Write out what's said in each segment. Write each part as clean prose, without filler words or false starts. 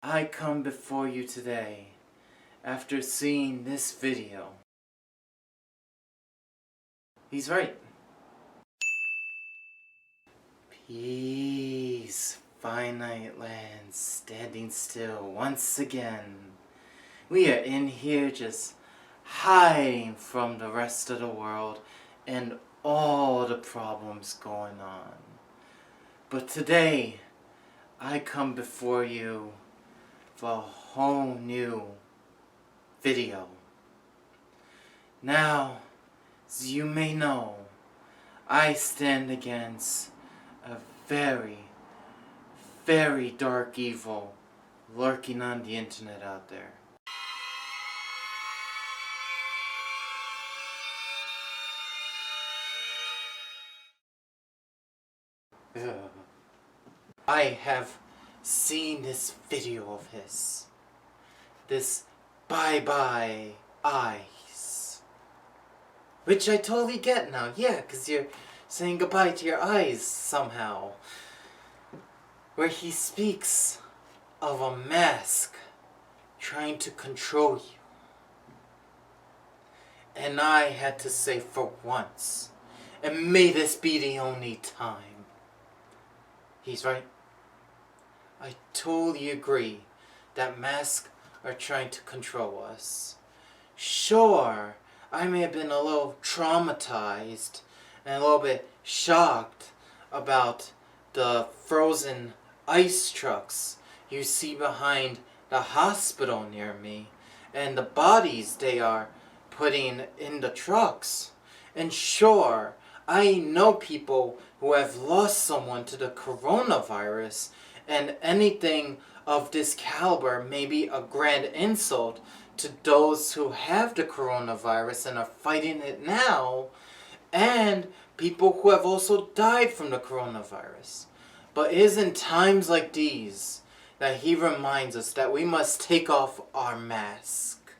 I come before you today after seeing this video. He's right. Peace, finite lands, standing still once again. We are in here just hiding from the rest of the world and all the problems going on. But today, I come before you for a whole new video. Now, as you may know, I stand against a very, very dark evil lurking on the internet out there. I have seen this video of his. This bye-bye eyes. Which I totally get now, yeah, because you're saying goodbye to your eyes somehow. Where he speaks of a mask trying to control you. And I had to say for once, and may this be the only time. He's right. I totally agree that masks are trying to control us. Sure, I may have been a little traumatized and a little bit shocked about the frozen ice trucks you see behind the hospital near me and the bodies they are putting in the trucks. And sure, I know people who have lost someone to the coronavirus, and anything of this caliber may be a grand insult to those who have the coronavirus and are fighting it now, and people who have also died from the coronavirus. But it is in times like these that he reminds us that we must take off our mask.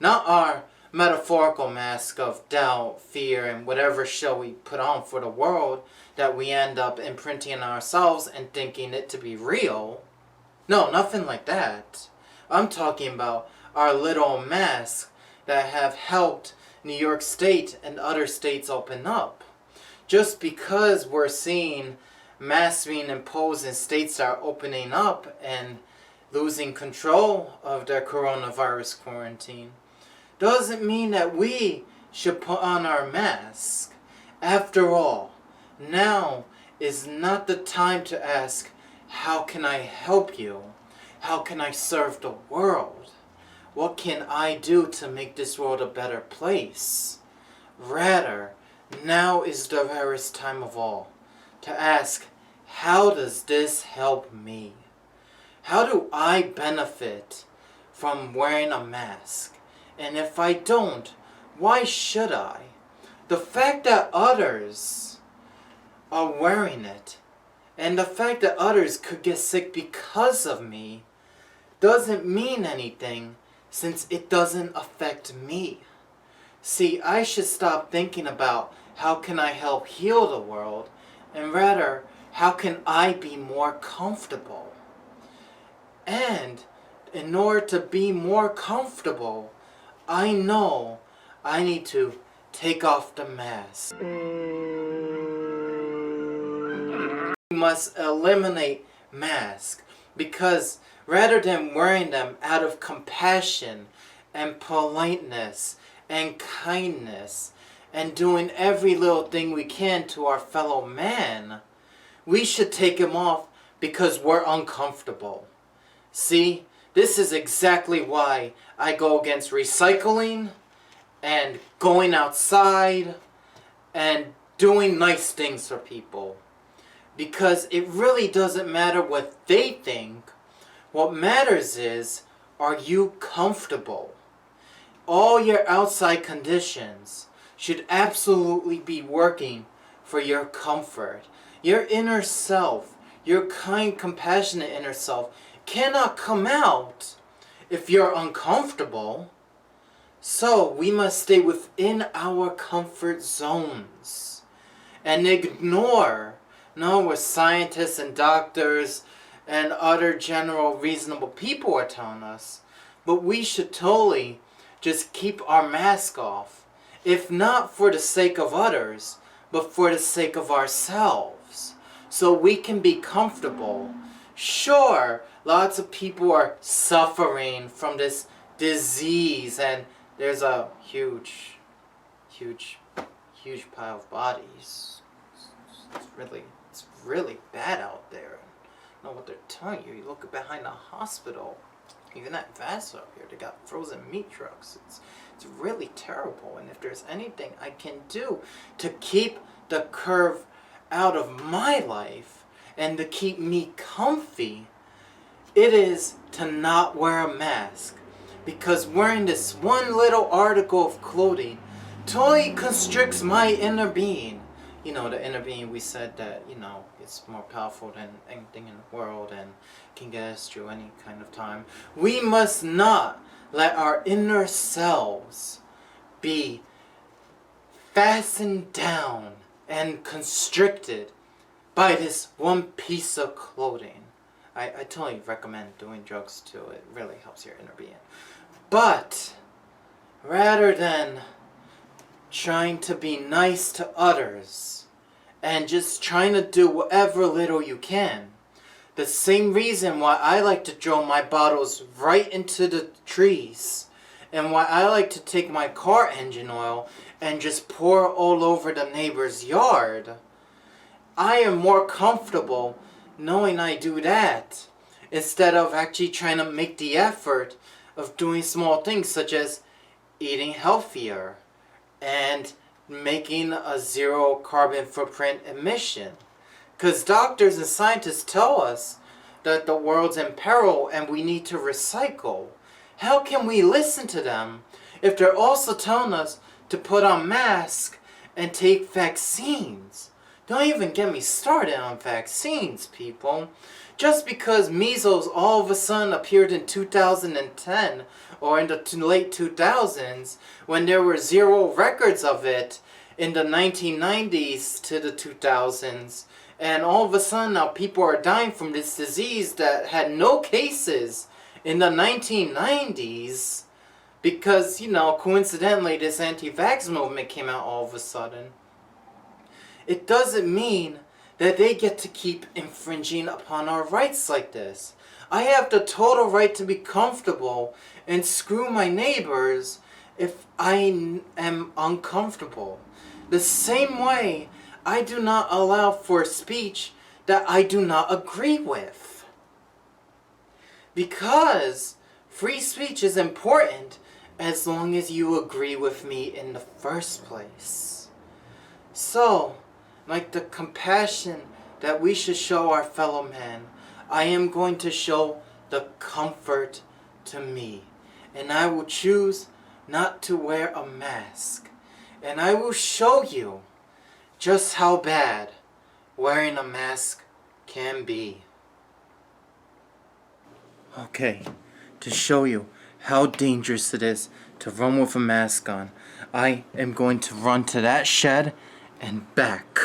Not our metaphorical mask of doubt, fear, and whatever show we put on for the world that we end up imprinting on ourselves and thinking it to be real. No, nothing like that. I'm talking about our little masks that have helped New York State and other states open up. Just because we're seeing masks being imposed in states that are opening up and losing control of their coronavirus quarantine doesn't mean that we should put on our mask. After all, now is not the time to ask, how can I help you? How can I serve the world? What can I do to make this world a better place? Rather, now is the rarest time of all to ask, how does this help me? How do I benefit from wearing a mask? And if I don't, why should I? The fact that others are wearing it, and the fact that others could get sick because of me, doesn't mean anything since it doesn't affect me. See, I should stop thinking about how can I help heal the world, and rather, how can I be more comfortable? And in order to be more comfortable, I know I need to take off the mask. We must eliminate masks because rather than wearing them out of compassion and politeness and kindness and doing every little thing we can to our fellow man, we should take them off because we're uncomfortable. See? This is exactly why I go against recycling and going outside and doing nice things for people. Because it really doesn't matter what they think. What matters is, are you comfortable? All your outside conditions should absolutely be working for your comfort. Your inner self, your kind, compassionate inner self, cannot come out if you're uncomfortable. So we must stay within our comfort zones and ignore what scientists and doctors and other general reasonable people are telling us. But we should totally just keep our mask off. If not for the sake of others, but for the sake of ourselves. So we can be comfortable. Sure, lots of people are suffering from this disease, and there's a huge pile of bodies. It's really bad out there. I don't know what they're telling you. You look behind the hospital, even at Vaso here, they got frozen meat trucks. It's really terrible. And if there's anything I can do to keep the curve out of my life and to keep me comfy, it is to not wear a mask. Because wearing this one little article of clothing totally constricts my inner being. You know, the inner being, we said that, you know, it's more powerful than anything in the world and can get us through any kind of time. We must not let our inner selves be fastened down and constricted by this one piece of clothing. I totally recommend doing drugs too. It really helps your inner being. But rather than trying to be nice to others and just trying to do whatever little you can, the same reason why I like to throw my bottles right into the trees and why I like to take my car engine oil and just pour all over the neighbor's yard, I am more comfortable knowing I do that instead of actually trying to make the effort of doing small things such as eating healthier and making a zero carbon footprint emission. Because doctors and scientists tell us that the world's in peril and we need to recycle. How can we listen to them if they're also telling us to put on masks and take vaccines? Don't even get me started on vaccines, people. Just because measles all of a sudden appeared in 2010 or in the late 2000s when there were zero records of it in the 1990s to the 2000s, and all of a sudden now people are dying from this disease that had no cases in the 1990s because, you know, coincidentally this anti-vax movement came out all of a sudden. It doesn't mean that they get to keep infringing upon our rights like this. I have the total right to be comfortable and screw my neighbors if I am uncomfortable. The same way I do not allow for speech that I do not agree with. Because free speech is important as long as you agree with me in the first place. So, like the compassion that we should show our fellow man, I am going to show the comfort to me. And I will choose not to wear a mask. And I will show you just how bad wearing a mask can be. Okay, to show you how dangerous it is to run with a mask on, I am going to run to that shed and back.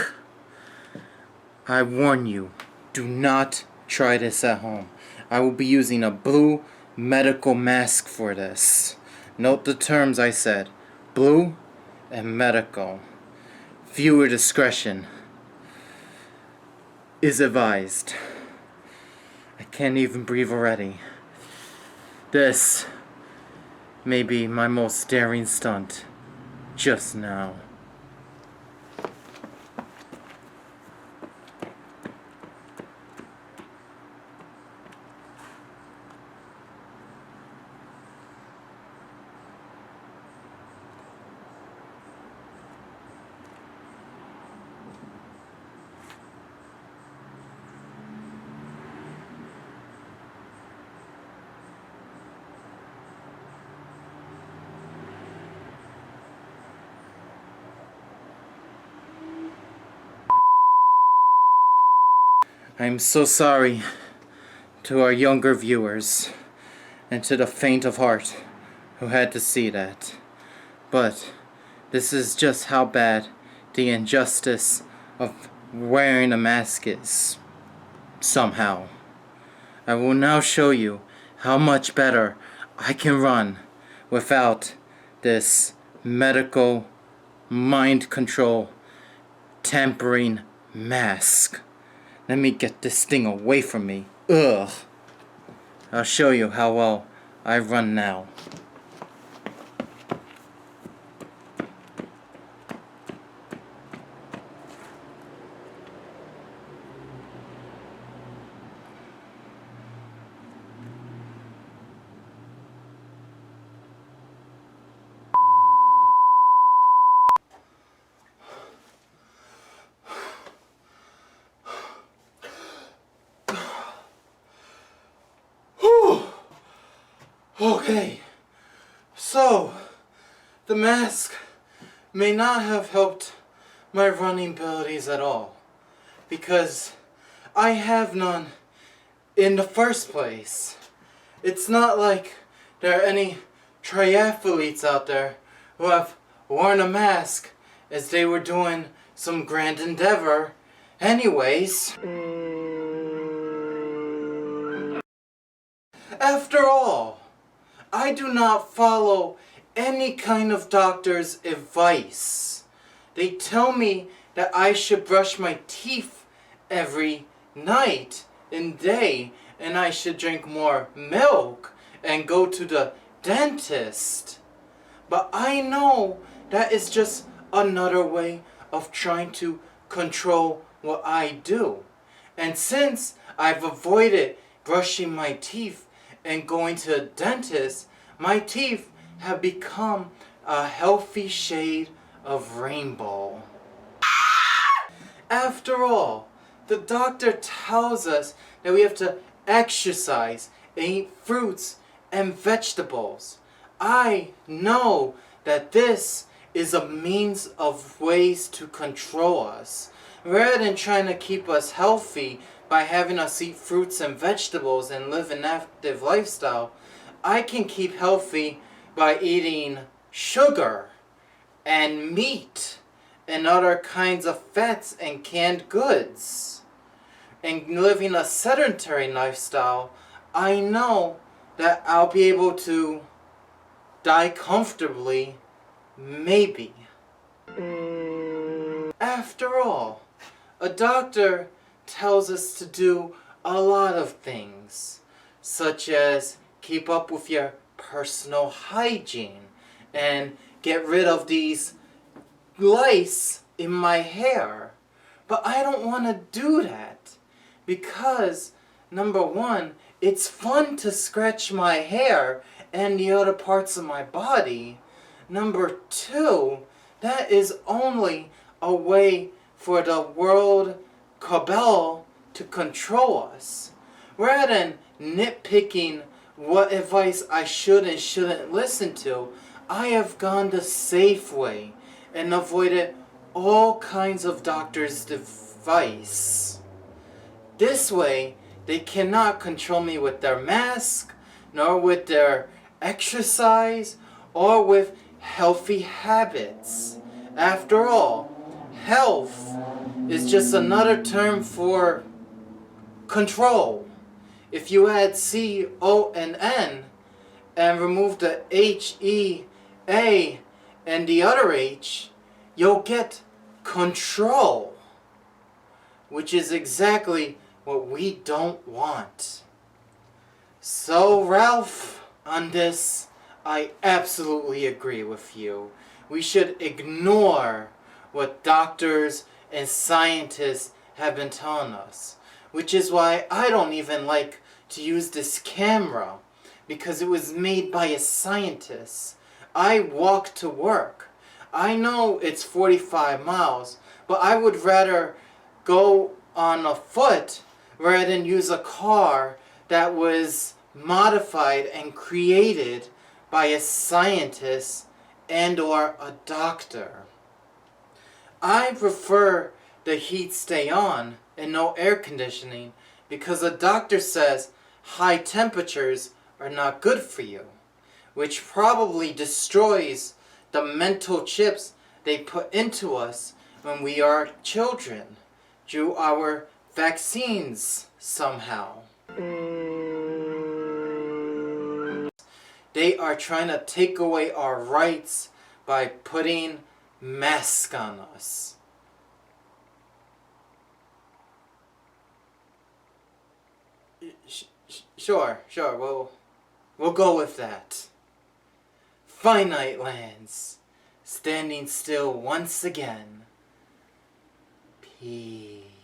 I warn you, do not try this at home. I will be using a blue medical mask for this. Note the terms I said, blue and medical. Viewer discretion is advised. I can't even breathe already. This may be my most daring stunt just now. I'm so sorry to our younger viewers and to the faint of heart who had to see that. But this is just how bad the injustice of wearing a mask is. Somehow. I will now show you how much better I can run without this medical mind control tampering mask. Let me get this thing away from me. Ugh. I'll show you how well I run now. Okay, so the mask may not have helped my running abilities at all, because I have none in the first place. It's not like there are any triathletes out there who have worn a mask as they were doing some grand endeavor. Anyways, after all, I do not follow any kind of doctor's advice. They tell me that I should brush my teeth every night and day, and I should drink more milk and go to the dentist. But I know that is just another way of trying to control what I do. And since I've avoided brushing my teeth and going to the dentist, my teeth have become a healthy shade of rainbow. After all, the doctor tells us that we have to exercise and eat fruits and vegetables. I know that this is a means of ways to control us. Rather than trying to keep us healthy by having us eat fruits and vegetables and live an active lifestyle, I can keep healthy by eating sugar and meat and other kinds of fats and canned goods. And living a sedentary lifestyle, I know that I'll be able to die comfortably, maybe. After all, a doctor tells us to do a lot of things, such as keep up with your personal hygiene and get rid of these lice in my hair. But I don't want to do that because, number one, it's fun to scratch my hair and the other parts of my body. Number two, that is only a way for the world cabal to control us. Rather than nitpicking what advice I should and shouldn't listen to, I have gone the safe way and avoided all kinds of doctors' advice. This way, they cannot control me with their mask, nor with their exercise, or with healthy habits. After all, health is just another term for control. If you add C-O-N-N and remove the H-E-A and the other H, you'll get control, which is exactly what we don't want. So, Ralph, on this, I absolutely agree with you. We should ignore what doctors and scientists have been telling us, which is why I don't even like to use this camera, because it was made by a scientist. I walk to work. I know it's 45 miles, but I would rather go on a foot rather than use a car that was modified and created by a scientist and or a doctor. I prefer the heat stay on and no air conditioning because a doctor says high temperatures are not good for you, which probably destroys the mental chips they put into us when we are children through our vaccines somehow. They are trying to take away our rights by putting masks on us. Sure, we'll go with that. Finite lands, standing still once again. Peace.